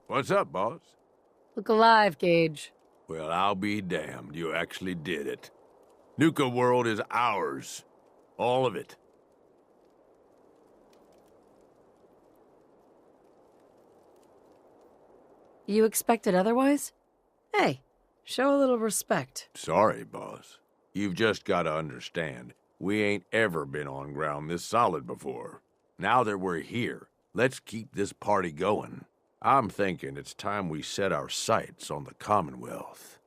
What's up, boss? Look alive, Gage. Well, I'll be damned. You actually did it. Nuka World is ours. All of it. You expected otherwise? Hey, show a little respect. Sorry, boss. You've just got to understand, we ain't ever been on ground this solid before. Now that we're here, let's keep this party going. I'm thinking it's time we set our sights on the Commonwealth.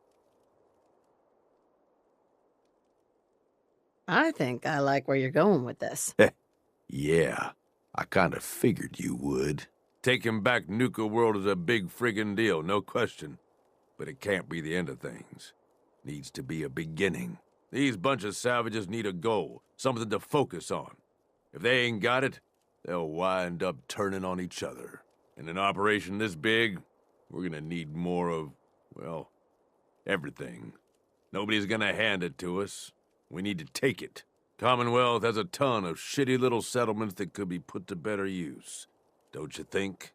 I think I like where you're going with this. Yeah, I kinda figured you would. Taking back Nuka World is a big friggin' deal, no question. But it can't be the end of things. Needs to be a beginning. These bunch of savages need a goal, something to focus on. If they ain't got it, they'll wind up turning on each other. In an operation this big, we're gonna need more of, well, everything. Nobody's gonna hand it to us. We need to take it. Commonwealth has a ton of shitty little settlements that could be put to better use. Don't you think?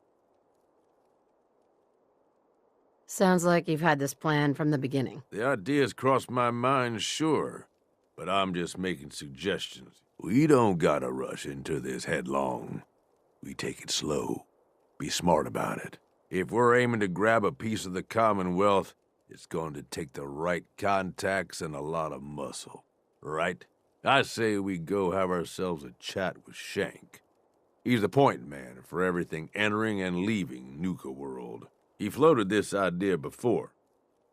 Sounds like you've had this plan from the beginning. The ideas crossed my mind, sure. But I'm just making suggestions. We don't gotta rush into this headlong. We take it slow. Be smart about it. If we're aiming to grab a piece of the Commonwealth, it's going to take the right contacts and a lot of muscle. Right? I say we go have ourselves a chat with Shank. He's the point man for everything entering and leaving Nuka World. He floated this idea before.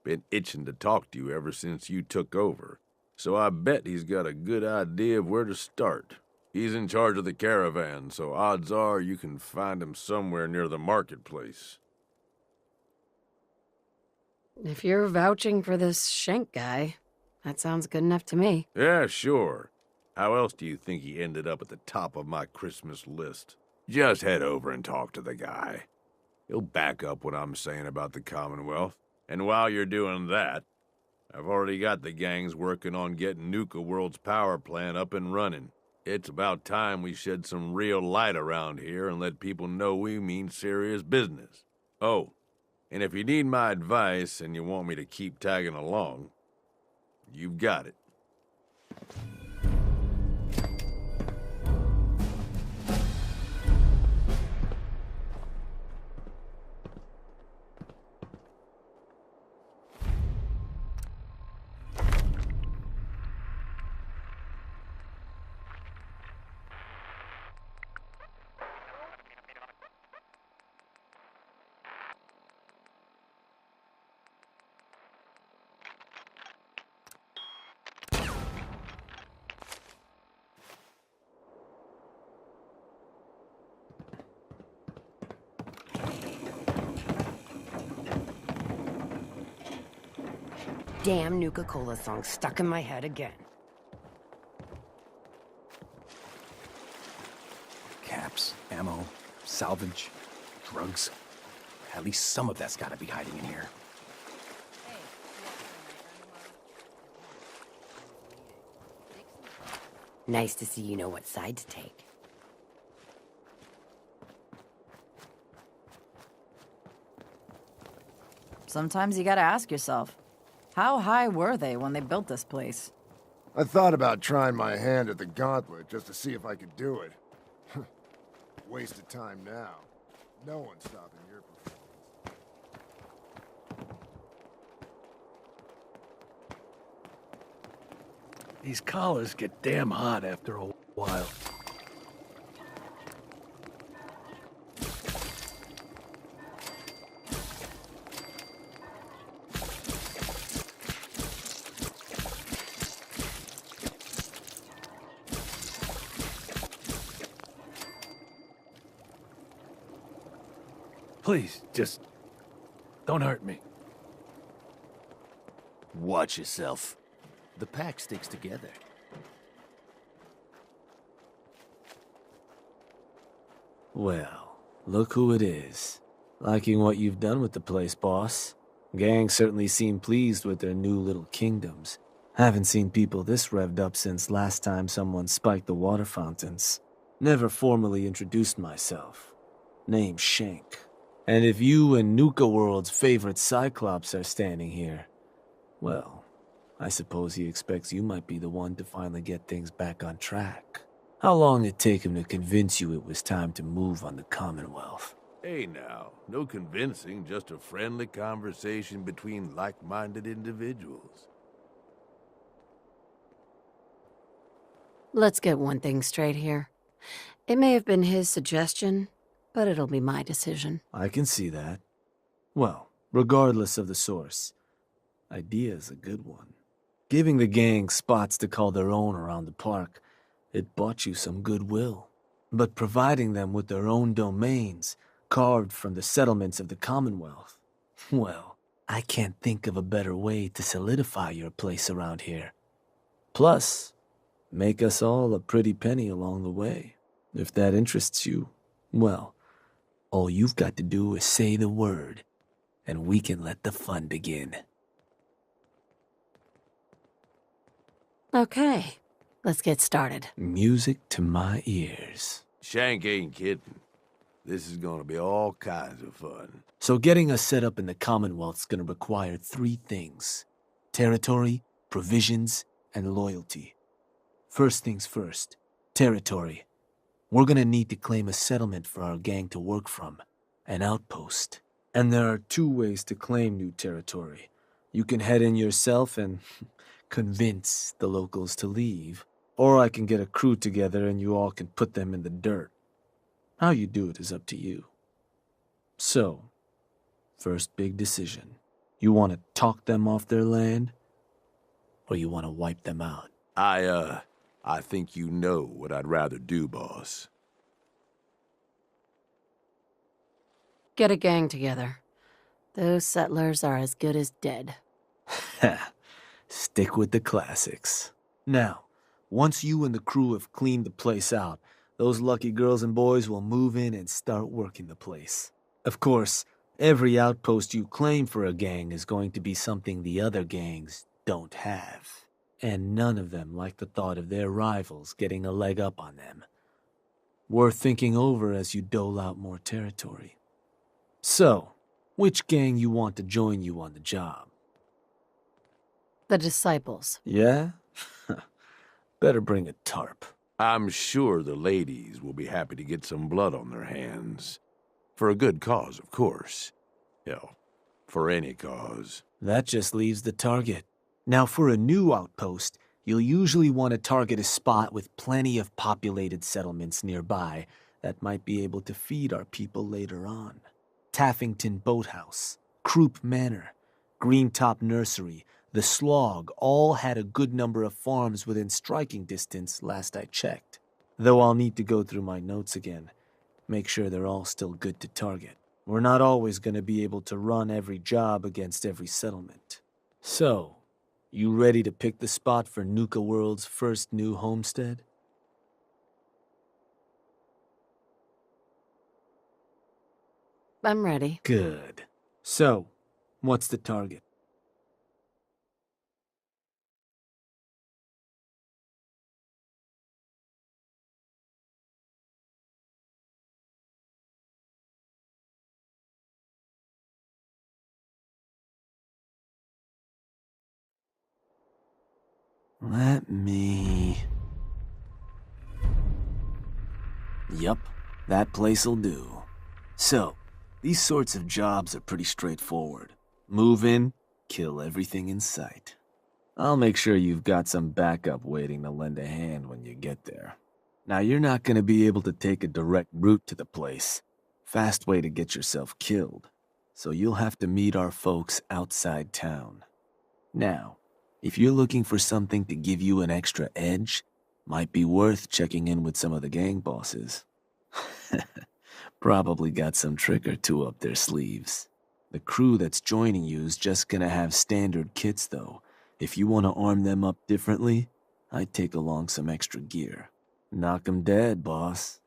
Been itching to talk to you ever since you took over. So I bet he's got a good idea of where to start. He's in charge of the caravan, so odds are you can find him somewhere near the marketplace. If you're vouching for this Shank guy, that sounds good enough to me. Yeah, sure. How else do you think he ended up at the top of my Christmas list? Just head over and talk to the guy. He'll back up what I'm saying about the Commonwealth. And while you're doing that, I've already got the gangs working on getting Nuka World's power plant up and running. It's about time we shed some real light around here and let people know we mean serious business. Oh, and if you need my advice and you want me to keep tagging along, you've got it. Damn Nuka-Cola song stuck in my head again. Caps, ammo, salvage, drugs. At least some of that's gotta be hiding in here. Nice to see you know what side to take. Sometimes you gotta ask yourself, how high were they when they built this place? I thought about trying my hand at the gauntlet just to see if I could do it. Waste of time now. No one's stopping your performance. These collars get damn hot after a while. Please, just don't hurt me. Watch yourself. The pack sticks together. Well, look who it is. Liking what you've done with the place, boss. Gang certainly seem pleased with their new little kingdoms. Haven't seen people this revved up since last time someone spiked the water fountains. Never formally introduced myself. Name's Shank. And if you and Nuka World's favorite Cyclops are standing here, well, I suppose he expects you might be the one to finally get things back on track. How long did it take him to convince you it was time to move on the Commonwealth? Hey now, no convincing, just a friendly conversation between like-minded individuals. Let's get one thing straight here. It may have been his suggestion, but it'll be my decision. I can see that. Well, regardless of the source, idea's a good one. Giving the gang spots to call their own around the park, it bought you some goodwill. But providing them with their own domains, carved from the settlements of the Commonwealth, well, I can't think of a better way to solidify your place around here. Plus, make us all a pretty penny along the way. If that interests you, well, all you've got to do is say the word, and we can let the fun begin. Okay, let's get started. Music to my ears. Shank ain't kidding. This is gonna be all kinds of fun. So getting us set up in the Commonwealth's gonna require 3 things: territory, provisions, and loyalty. First things first, territory. We're gonna need to claim a settlement for our gang to work from, an outpost. And there are 2 ways to claim new territory. You can head in yourself and convince the locals to leave, or I can get a crew together and you all can put them in the dirt. How you do it is up to you. So, first big decision. You want to talk them off their land, or you want to wipe them out? I think you know what I'd rather do, boss. Get a gang together. Those settlers are as good as dead. Stick with the classics. Now, once you and the crew have cleaned the place out, those lucky girls and boys will move in and start working the place. Of course, every outpost you claim for a gang is going to be something the other gangs don't have. And none of them like the thought of their rivals getting a leg up on them. Worth thinking over as you dole out more territory. So, which gang you want to join you on the job? The Disciples. Yeah? Better bring a tarp. I'm sure the ladies will be happy to get some blood on their hands. For a good cause, of course. Hell, for any cause. That just leaves the target. Now, for a new outpost, you'll usually want to target a spot with plenty of populated settlements nearby that might be able to feed our people later on. Taffington Boathouse, Croup Manor, Greentop Nursery, the Slog all had a good number of farms within striking distance last I checked. Though I'll need to go through my notes again, make sure they're all still good to target. We're not always going to be able to run every job against every settlement. So, you ready to pick the spot for Nuka World's first new homestead? I'm ready. Good. So, what's the target? Let me... Yup, that place'll do. So, these sorts of jobs are pretty straightforward. Move in, kill everything in sight. I'll make sure you've got some backup waiting to lend a hand when you get there. Now, you're not going to be able to take a direct route to the place. Fast way to get yourself killed. So you'll have to meet our folks outside town. Now, if you're looking for something to give you an extra edge, might be worth checking in with some of the gang bosses. Probably got some trick or two up their sleeves. The crew that's joining you's just gonna have standard kits, though. If you want to arm them up differently, I'd take along some extra gear. Knock 'em dead, boss.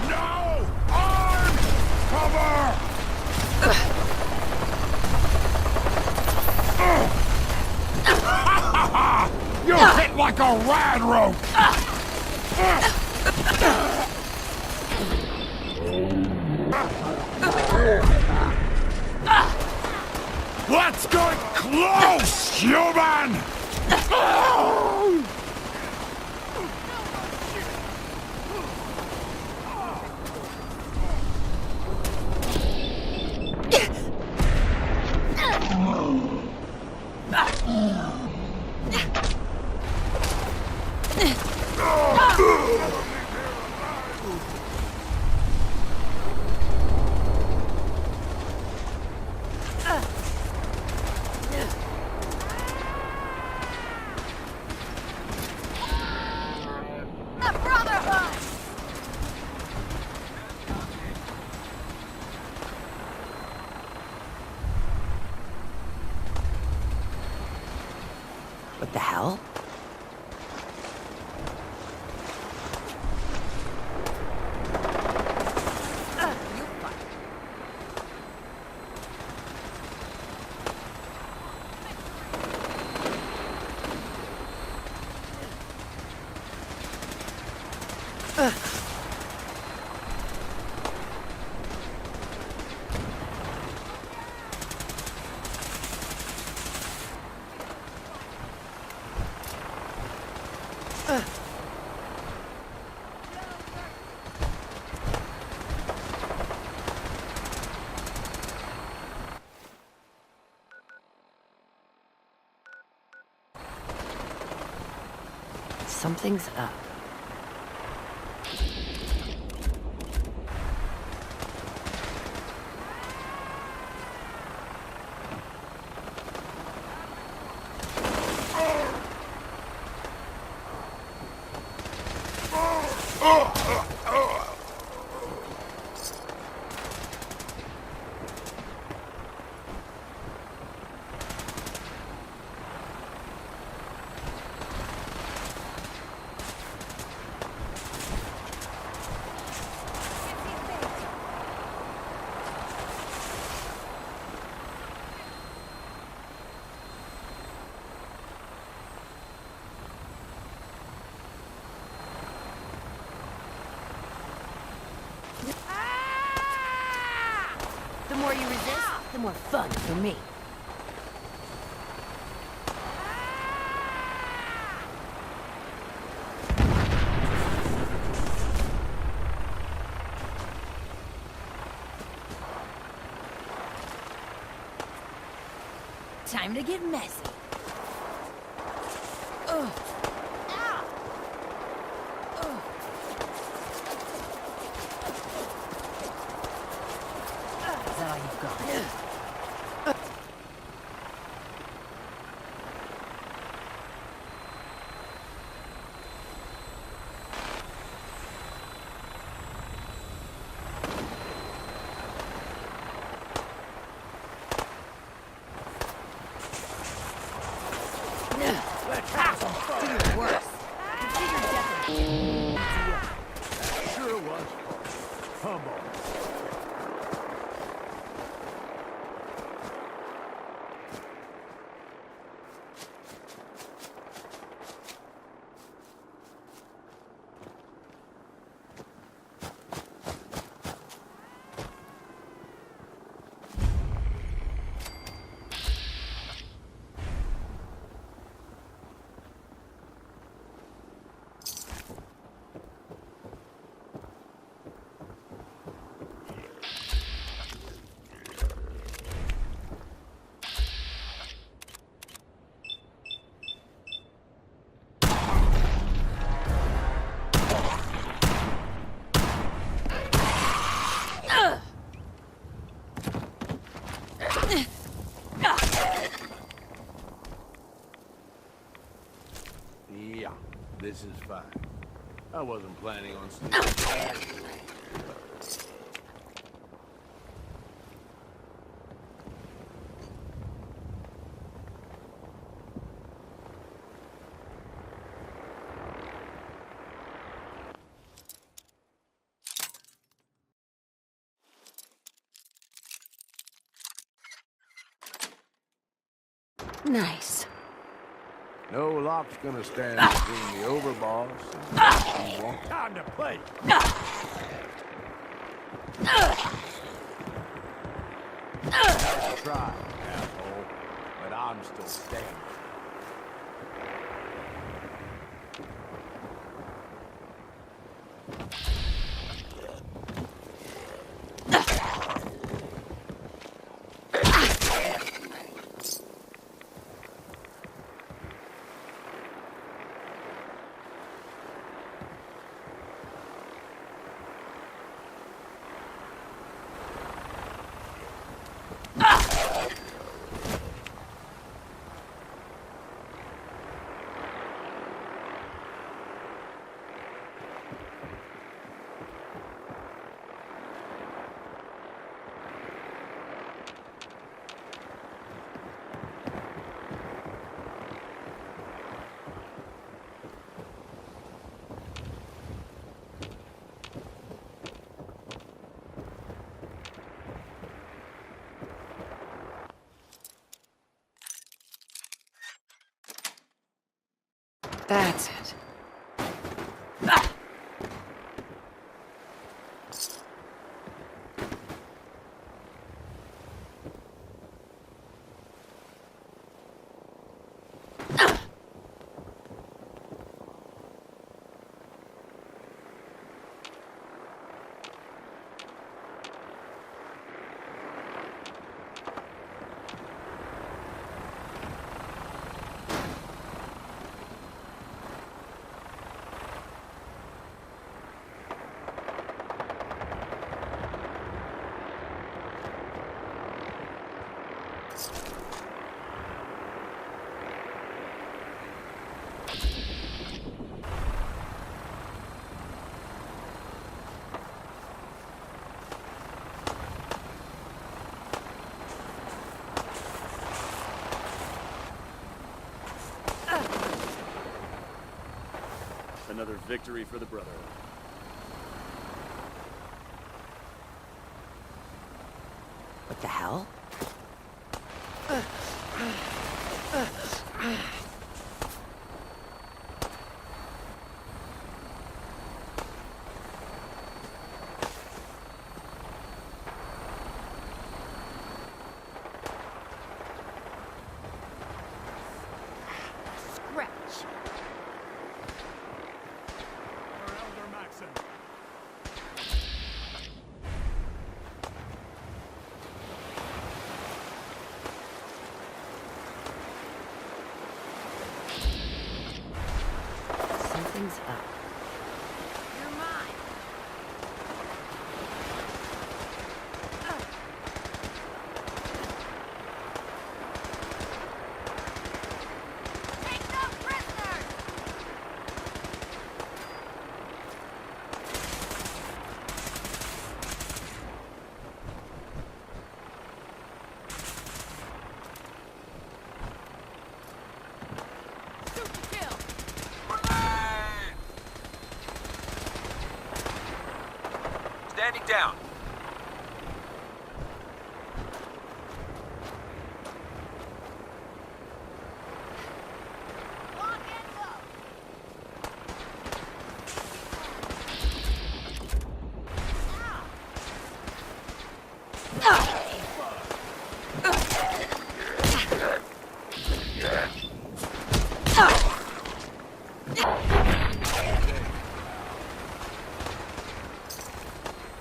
No! Arm! Cover! You hit like a rad rope! Let's get close, human! What the hell? Something's up. The more you resist, the more fun for me. Time to get messy. Ugh. Ah. Ugh. Is that all you've got? Sure was. Come on. Yeah, this is fine. I wasn't planning on sleeping. Nice. No lock's gonna stand between the overboss and the one. Time to play. Try, asshole, but I'm still standing. That's it. Another victory for the Brotherhood. What the hell? Scratch. For Elder Maxon. Something's up. You're mine. Take no prisoners! Super kill! Standing down. Lock and load!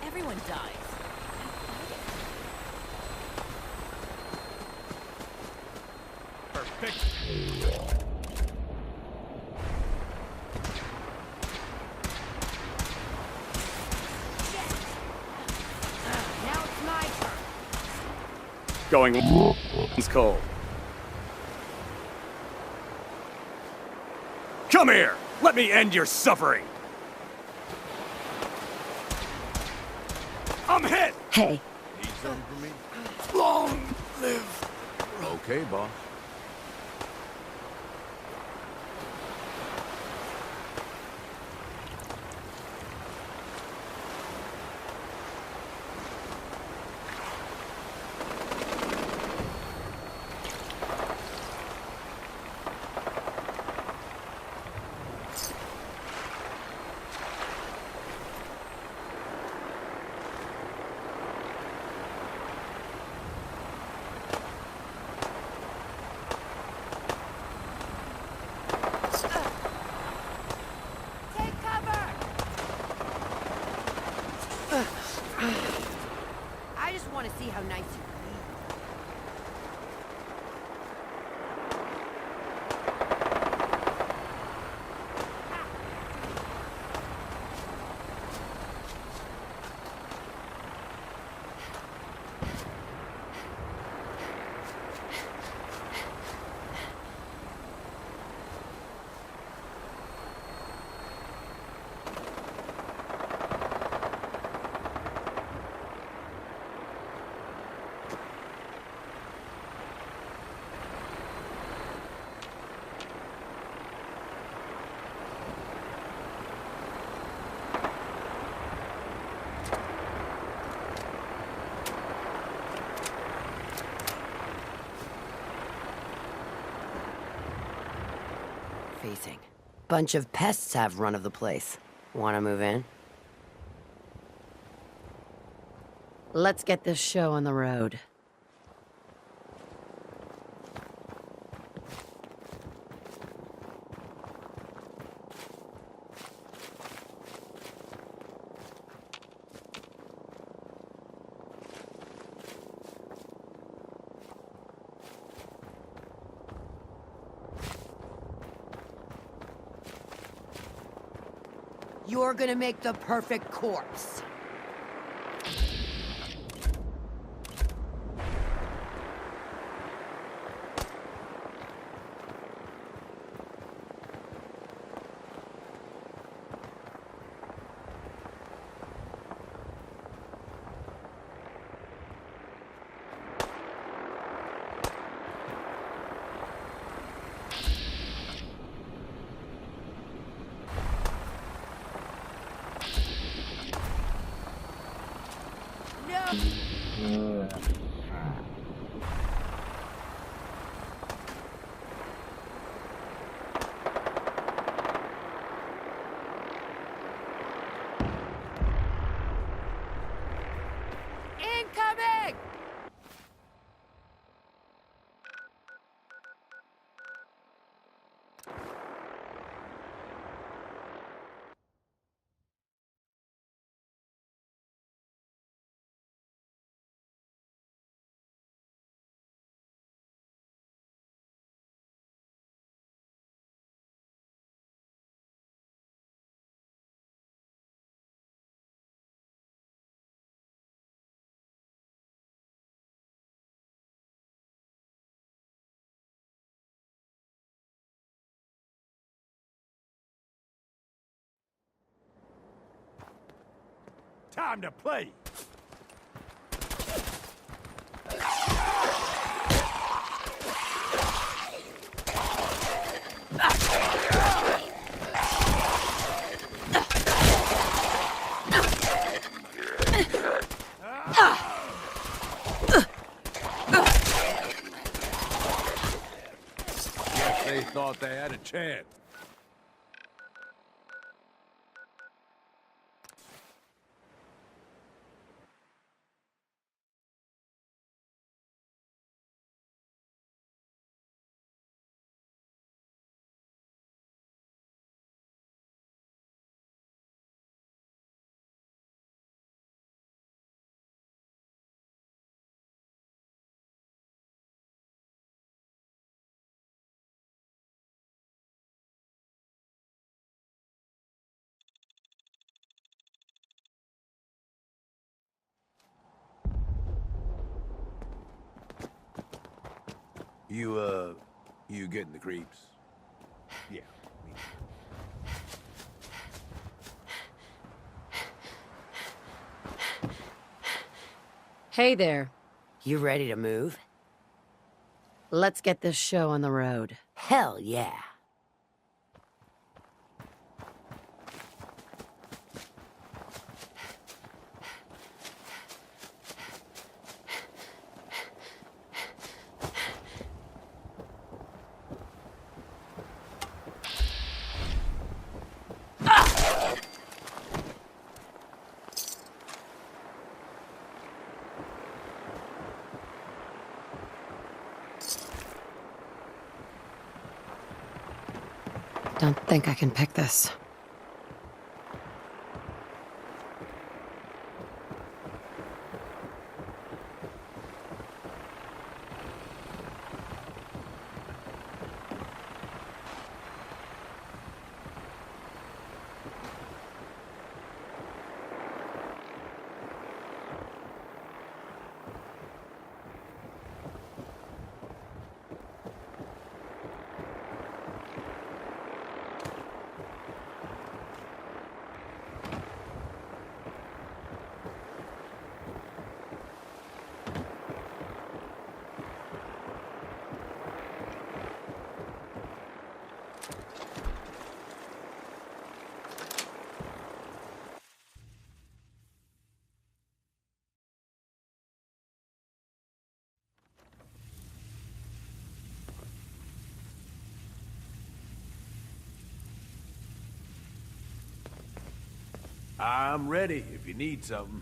Everyone dies. Perfect. Now it's my turn. Going. It's cold. Come here! Let me end your suffering! I'm hit! Hey. Need something from me? Long live. Okay, boss. want to see how nice you can facing. Bunch of pests have run of the place. Want to move in? Let's get this show on the road. You're gonna make the perfect corpse. Incoming! Time to play! Guess they thought they had a chance. You getting the creeps? Yeah. Hey there. You ready to move? Let's get this show on the road. Hell yeah. Don't think I can pick this. I'm ready if you need something.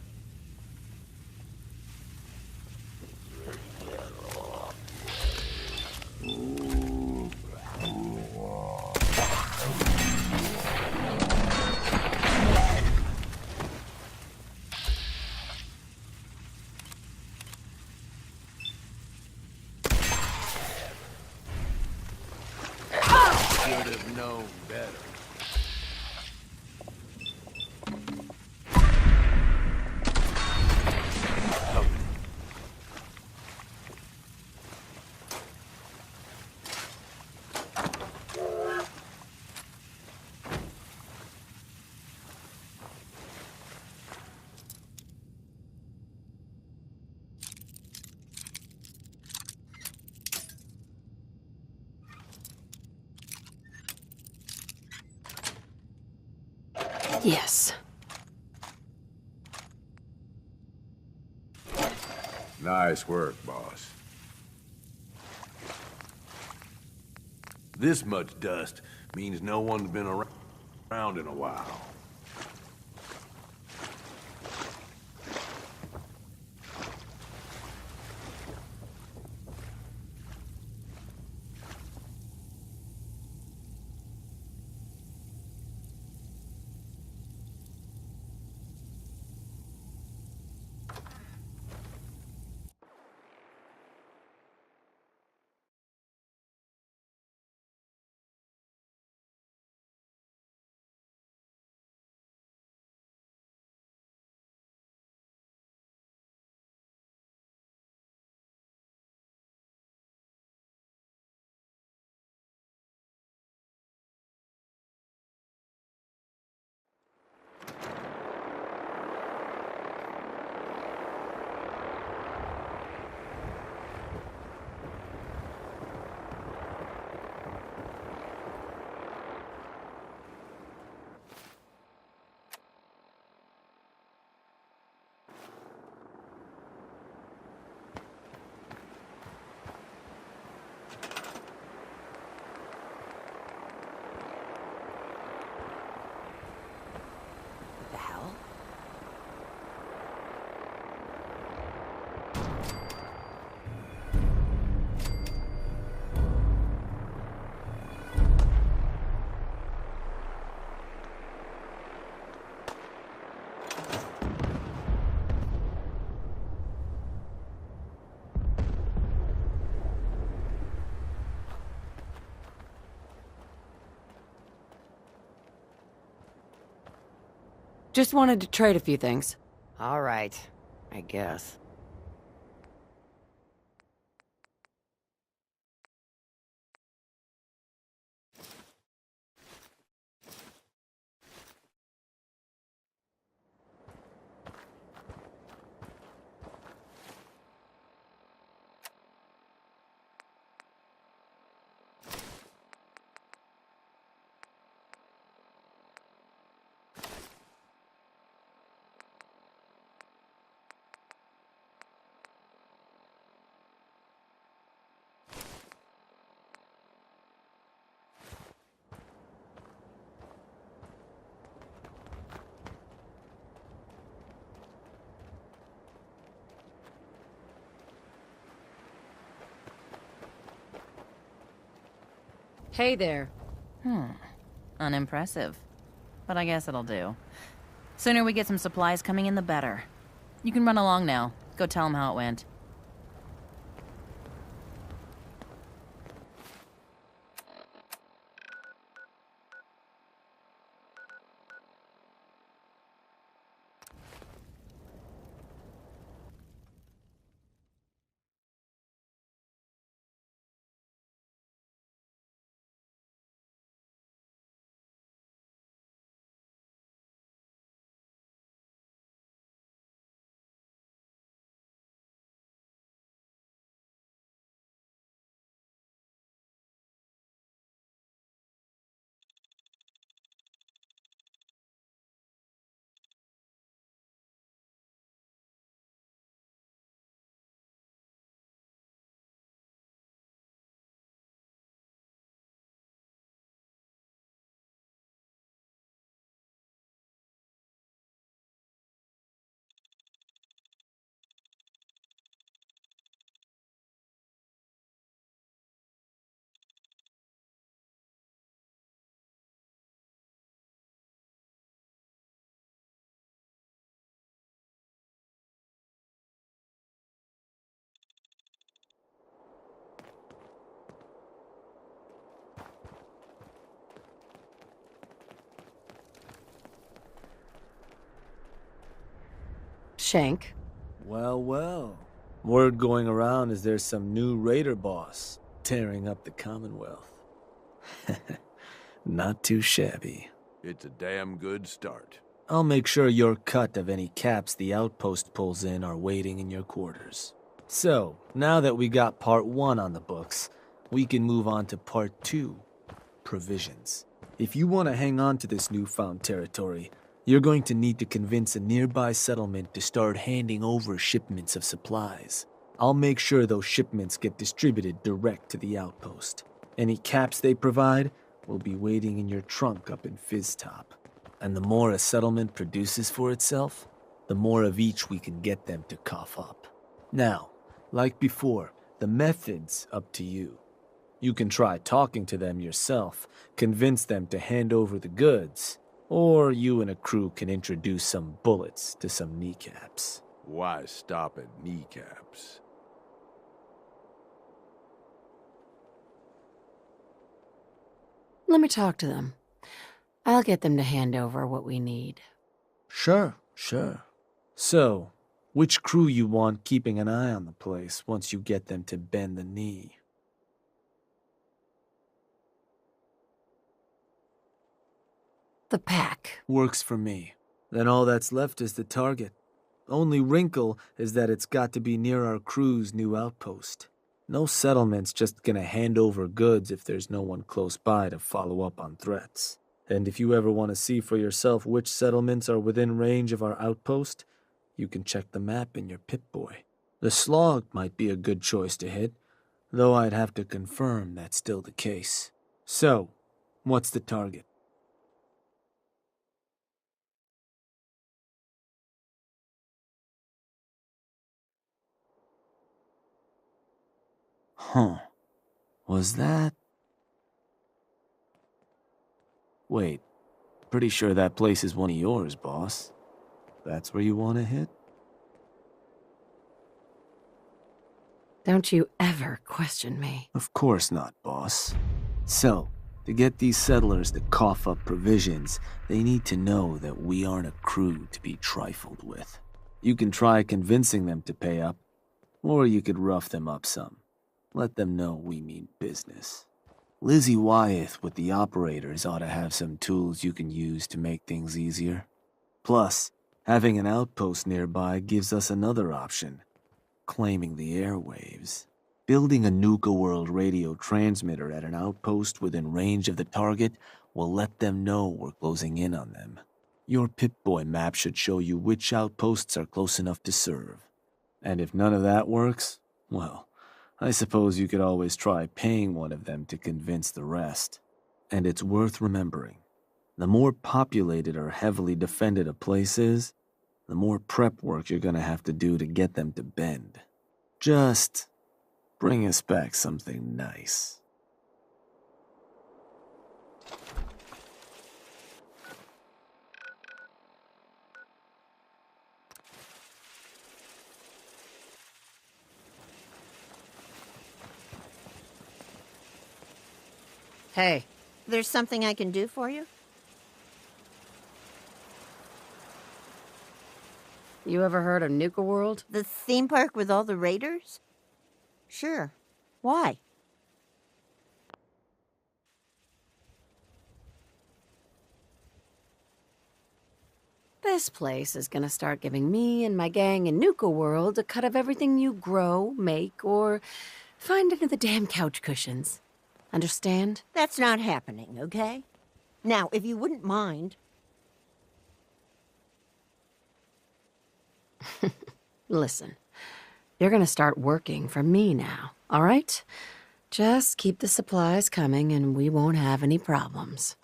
Should have known better. Yes. Nice work, boss. This much dust means no one's been around in a while. The hell? Just wanted to trade a few things. All right, I guess. Hey there. Unimpressive. But I guess it'll do. Sooner we get some supplies coming in, the better. You can run along now. Go tell them how it went. shank. Well, well. Word going around is there's some new raider boss tearing up the Commonwealth. Not too shabby. It's a damn good start. I'll make sure your cut of any caps the outpost pulls in are waiting in your quarters. So, now that we got part 1 on the books, we can move on to part 2, provisions. If you want to hang on to this newfound territory, you're going to need to convince a nearby settlement to start handing over shipments of supplies. I'll make sure those shipments get distributed direct to the outpost. Any caps they provide will be waiting in your trunk up in Fizztop. And the more a settlement produces for itself, the more of each we can get them to cough up. Now, like before, the method's up to you. You can try talking to them yourself, convince them to hand over the goods, or you and a crew can introduce some bullets to some kneecaps. Why stop at kneecaps? Let me talk to them. I'll get them to hand over what we need. Sure. So, which crew you want keeping an eye on the place once you get them to bend the knee? The pack. Works for me. Then all that's left is the target. Only wrinkle is that it's got to be near our crew's new outpost. No settlement's just gonna hand over goods if there's no one close by to follow up on threats. And if you ever want to see for yourself which settlements are within range of our outpost, you can check the map in your Pip-Boy. The Slog might be a good choice to hit, though I'd have to confirm that's still the case. So, what's the target? Huh. Was that... Wait. Pretty sure that place is one of yours, boss. That's where you want to hit? Don't you ever question me. Of course not, boss. So, to get these settlers to cough up provisions, they need to know that we aren't a crew to be trifled with. You can try convincing them to pay up, or you could rough them up some. Let them know we mean business. Lizzie Wyeth with the operators ought to have some tools you can use to make things easier. Plus, having an outpost nearby gives us another option, claiming the airwaves. Building a Nuka World radio transmitter at an outpost within range of the target will let them know we're closing in on them. Your Pip-Boy map should show you which outposts are close enough to serve. And if none of that works, well, I suppose you could always try paying one of them to convince the rest. And it's worth remembering, the more populated or heavily defended a place is, the more prep work you're gonna have to do to get them to bend. Just bring us back something nice. Hey, There's something I can do for you? you ever heard of Nuka World? The theme park with all the raiders? Sure. Why? This place is gonna start giving me and my gang in Nuka World a cut of everything you grow, make, or find under the damn couch cushions. Understand? That's not happening, okay? Now, if you wouldn't mind... Listen, you're gonna start working for me now, all right? Just keep the supplies coming and we won't have any problems.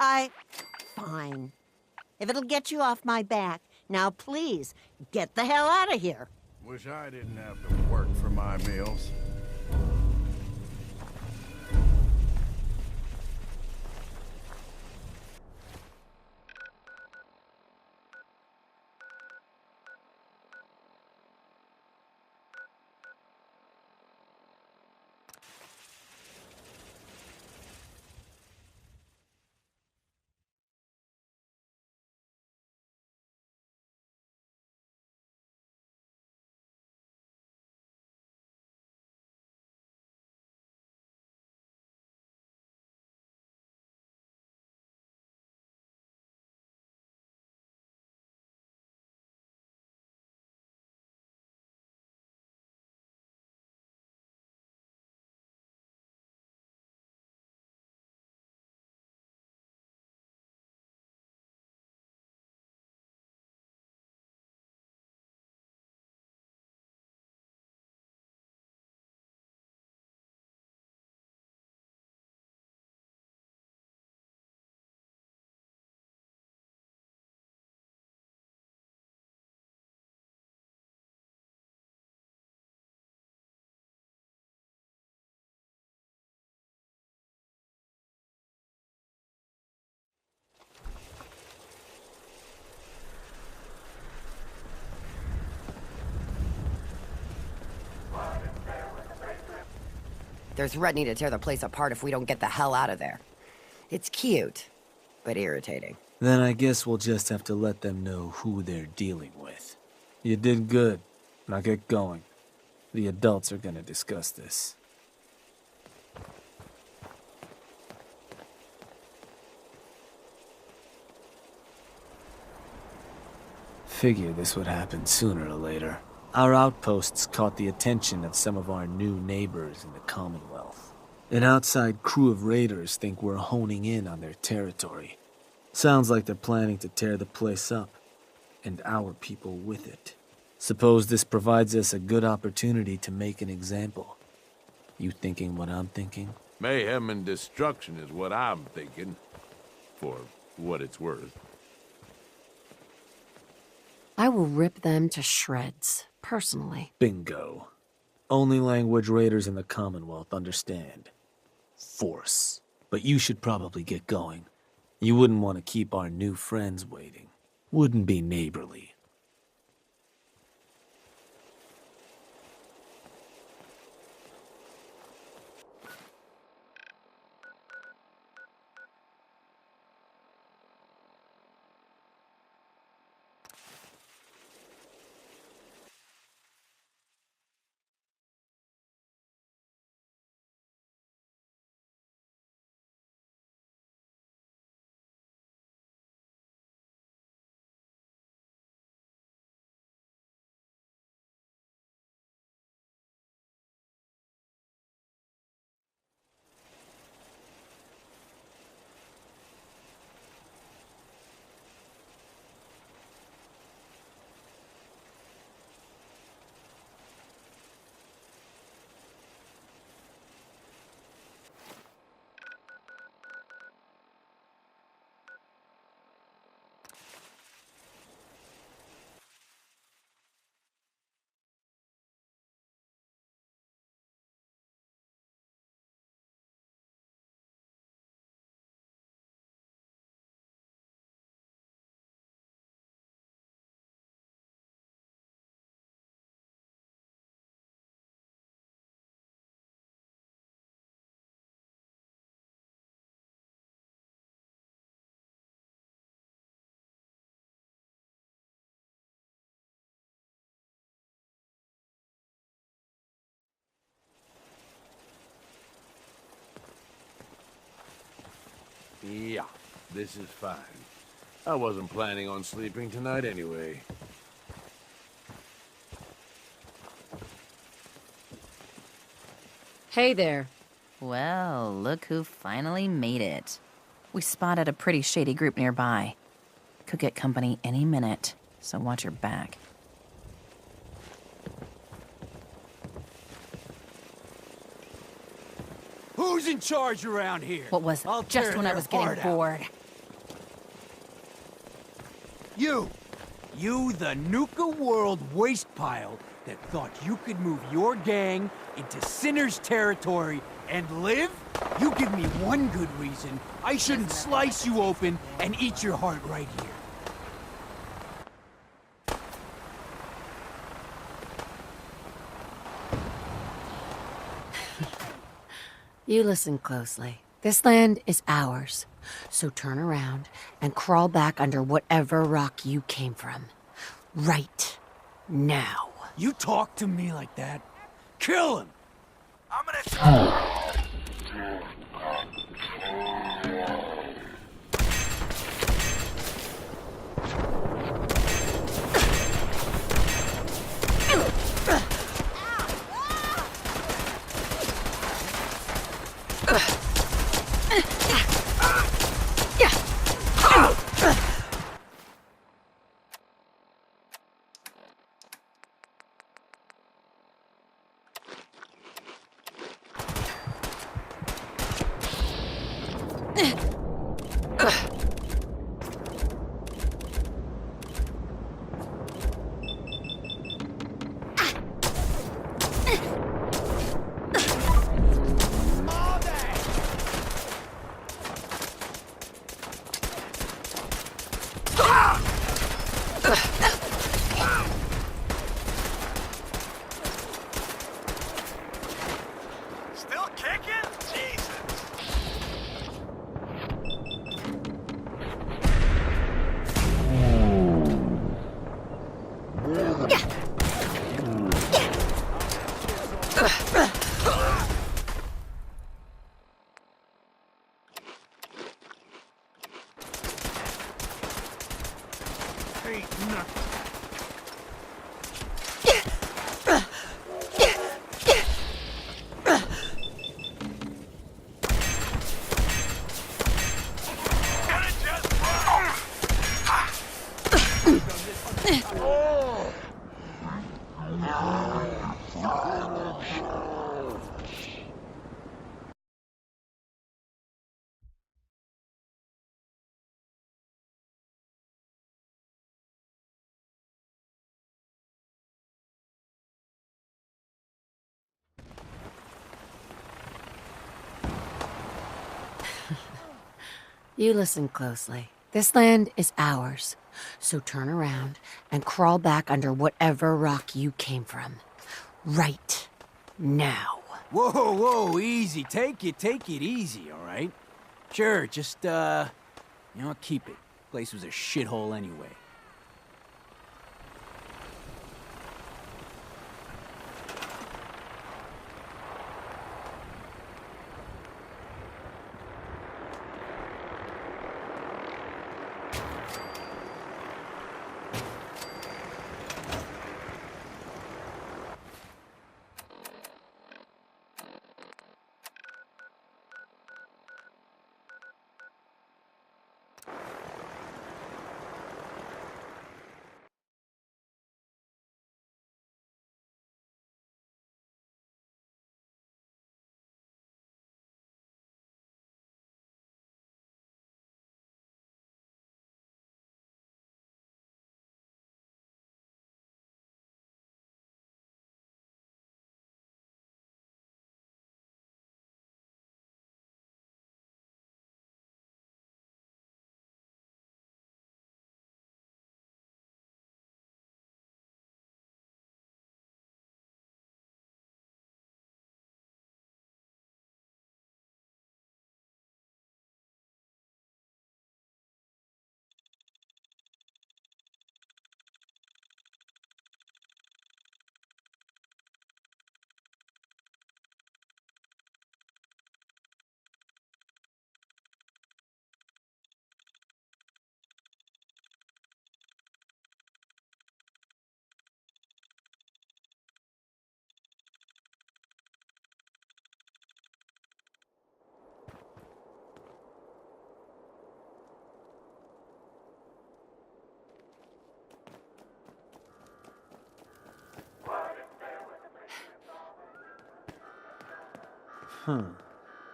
Fine. If it'll get you off my back, now please, get the hell out of here. Wish I didn't have to work for my meals. They're threatening to tear the place apart if we don't get the hell out of there. It's cute, but irritating. Then I guess we'll just have to let them know who they're dealing with. You did good. Now get going. The adults are gonna discuss this. Figure this would happen sooner or later. Our outposts caught the attention of some of our new neighbors in the Commonwealth. An outside crew of raiders think we're honing in on their territory. Sounds like they're planning to tear the place up, and our people with it. Suppose this provides us a good opportunity to make an example. You thinking what I'm thinking? Mayhem and destruction is what I'm thinking. For what it's worth. I will rip them to shreds, personally. Bingo. Only language raiders in the Commonwealth understand. Force. But you should probably get going. You wouldn't want to keep our new friends waiting. Wouldn't be neighborly. Yeah, this is fine. I wasn't planning on sleeping tonight anyway. Hey there. Well, look who finally made it. We spotted a pretty shady group nearby. Could get company any minute, so watch your back. Who's in charge around here? What was it? I'll Just tear when I their was getting heart out. bored. You the Nuka World waste pile that thought you could move your gang into Sinner's territory and live? You give me one good reason I shouldn't slice you open and eat your heart right here. You listen closely. This land is ours. So turn around and crawl back under whatever rock you came from. Right now. You talk to me like that? Kill him! I'm gonna... Still kicking? Ain't nothing. You listen closely. This land is ours. So turn around and crawl back under whatever rock you came from. Right now. Whoa, whoa, easy. Take it easy, all right? Sure, just, keep it. Place was a shithole anyway.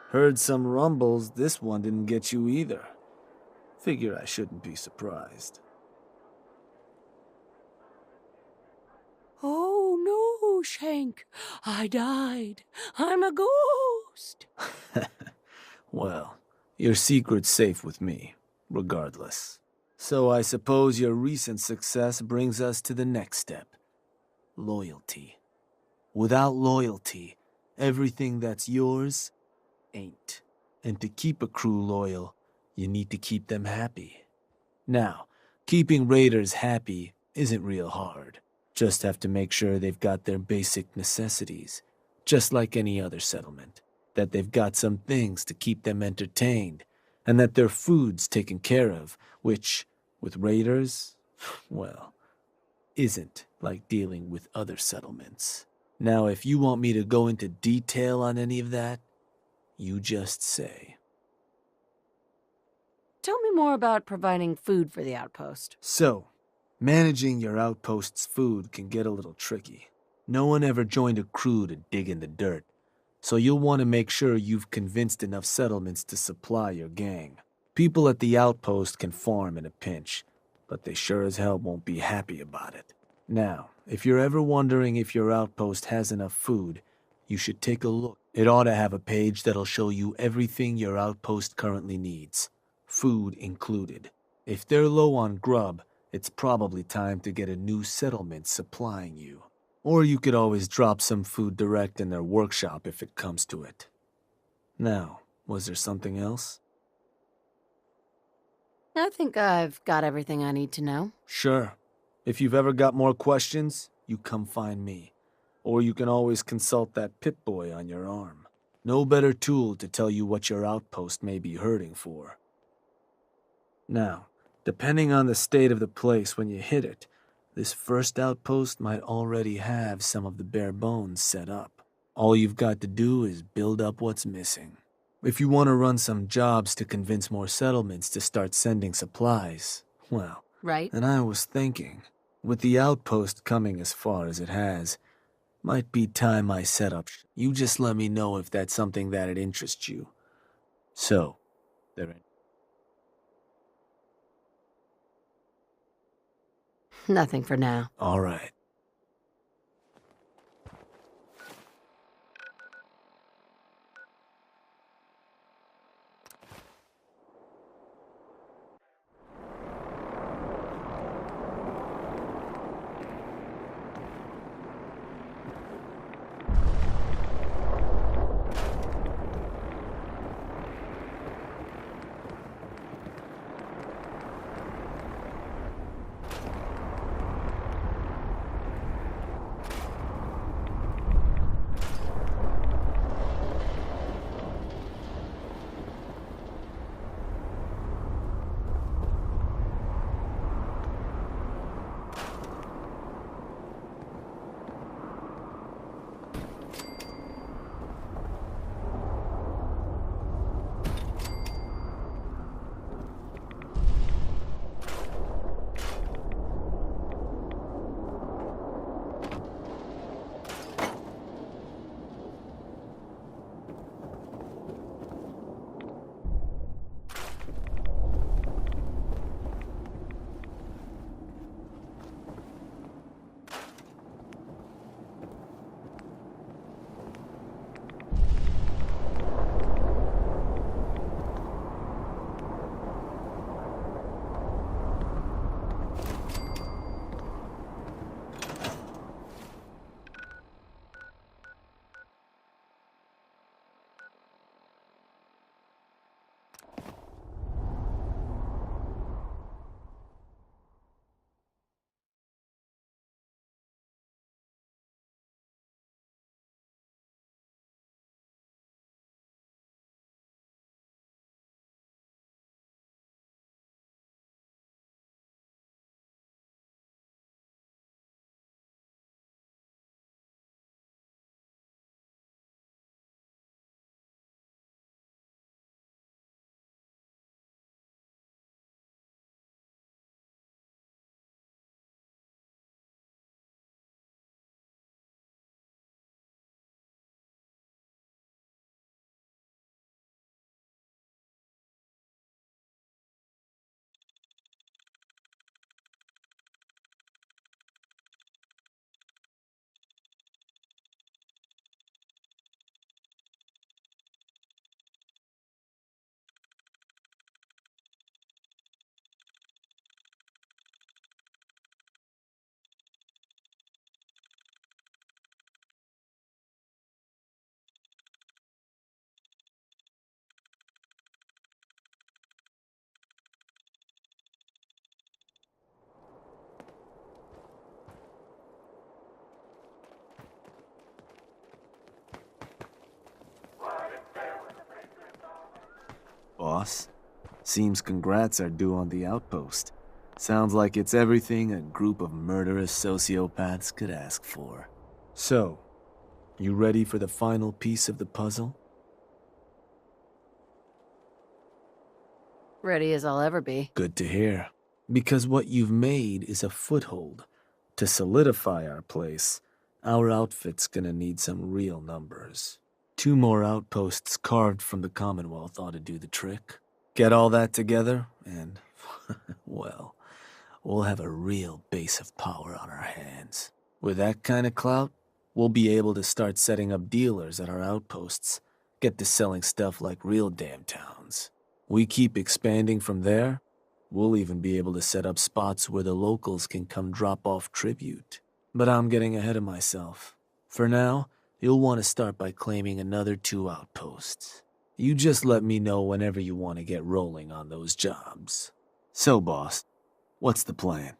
Heard some rumbles, this one didn't get you either. Figure I shouldn't be surprised. Oh no, Shank. I died. I'm a ghost. Well, your secret's safe with me, regardless. So I suppose your recent success brings us to the next step. Loyalty. Without loyalty, everything that's yours ain't. And to keep a crew loyal, you need to keep them happy. Now, keeping raiders happy isn't real hard. Just have to make sure they've got their basic necessities, just like any other settlement. That they've got some things to keep them entertained, and that their food's taken care of, which, with raiders, well, isn't like dealing with other settlements. Now, if you want me to go into detail on any of that, you just say. Tell me more about providing food for the outpost. So, managing your outpost's food can get a little tricky. No one ever joined a crew to dig in the dirt, so you'll want to make sure you've convinced enough settlements to supply your gang. People at the outpost can farm in a pinch, but they sure as hell won't be happy about it. Now, if you're ever wondering if your outpost has enough food, you should take a look. It ought to have a page that'll show you everything your outpost currently needs, food included. If they're low on grub, it's probably time to get a new settlement supplying you. Or you could always drop some food direct in their workshop if it comes to it. Now, was there something else? I think I've got everything I need to know. Sure. If you've ever got more questions, you come find me. Or you can always consult that Pip-Boy on your arm. No better tool to tell you what your outpost may be hurting for. Now, Depending on the state of the place when you hit it, this first outpost might already have some of the bare bones set up. All you've got to do is build up what's missing. If you want to run some jobs to convince more settlements to start sending supplies, well, Right? and I was thinking, with the outpost coming as far as it has, might be time I set up. You just let me know if that's something that'd interest you. So, there. Nothing for now. All right. Boss, seems congrats are due on the outpost. Sounds like it's everything a group of murderous sociopaths could ask for. So, you ready for the final piece of the puzzle? Ready as I'll ever be. Good to hear. Because what you've made is a foothold. To solidify our place, our outfit's gonna need some real numbers. 2 more outposts carved from the Commonwealth ought to do the trick. Get all that together, and, well, we'll have a real base of power on our hands. With that kind of clout, we'll be able to start setting up dealers at our outposts, get to selling stuff like real damn towns. We keep expanding from there, we'll even be able to set up spots where the locals can come drop off tribute. But I'm getting ahead of myself. For now, you'll want to start by claiming another 2 outposts. You just let me know whenever you want to get rolling on those jobs. So, boss, what's the plan?